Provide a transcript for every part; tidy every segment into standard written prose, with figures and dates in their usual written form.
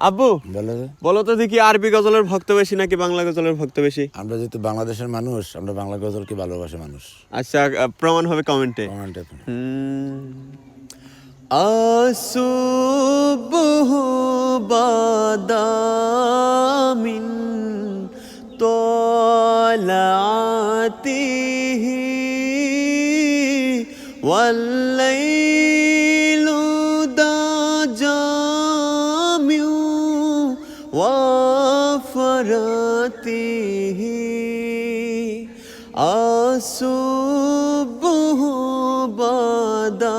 আব্বু বলো তো দেখি, আরবি গজলের ভক্ত বেশি নাকি বাংলা গজলের ভক্ত বেশি? আমরা যেহেতু বাংলাদেশের মানুষ, আমরা বাংলা গজলকে ভালোবাসে মানুষ। আচ্ছা, প্রমাণ হবে কমেন্টে। আসুবহু বাদামিন তলাতিহি ওয়াল্লাইলু দাজামিউ ওয়াফরাতিহি আসুবহু বাদামিন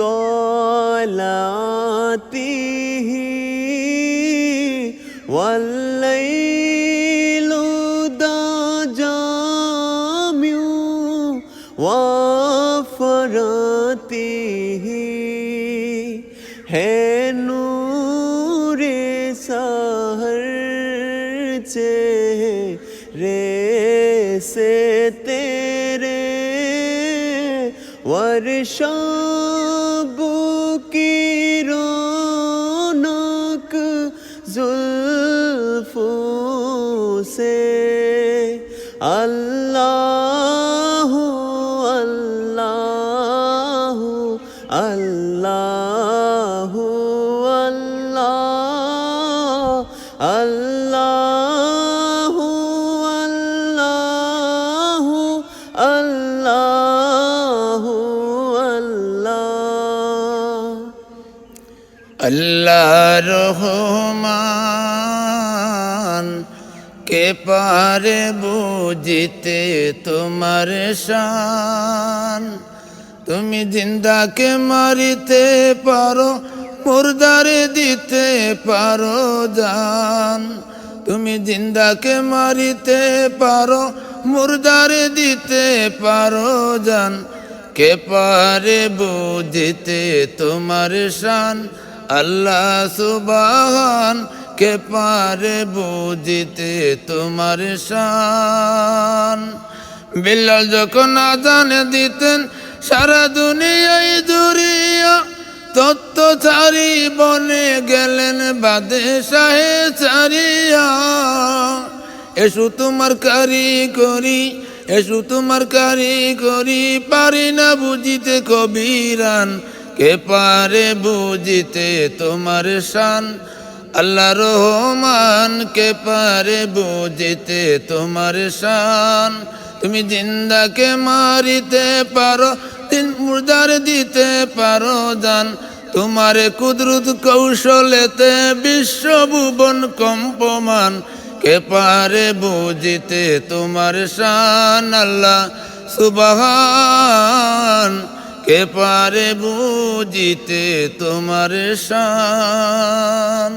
তলাতিহি ওয়াল্লাইলু দাজামিউ ওয়াফরাতিহি হে নূরে সাহর चेहरे से तेरे वर्षाब की रौनक जुल्फों से अल्लाह अल्लाह अल्लाह अल्लाह अल्लाह अल्लाह रहमान के पारे बुझते तुम्हार शान। তুমি জিন্দাকে মারিতে পারো, মুর্দারে দিতে পারো জান। তুমি জিন্দাকে মারিতে পারো, মুর্দারে দিতে পারো জান। কে পারে বুঝতে তোমার শান। আল্লাহ সুবহান কে পারে বুঝতে তোমার শান। বিল্লাল যখন আযান দিতেন সারা দুনিয়ায় দুরিয়া, তত্ত্ব ছাড়ি বনে গেলেন বাদশাহে ছাড়িয়া। এসো তোমার কারিগরি, এসো তোমার কারিগরি, পারি না বুঝিতে কবিরান। কে পারে বুঝিতে তোমার শান। আল্লাহ রহমান কে পারে বুঝিতে তোমার শান। তুমি জিন্দাকে মারিতে পারো, মুর্দার দিতে পারো জান। তোমার কুদরত কৌশলেতে বিশ্বভুবন কম্পমান। কে পারে বুঝিতে তোমার শান। আল্লাহ সুবহান কে পারে বুঝিতে তোমার শান।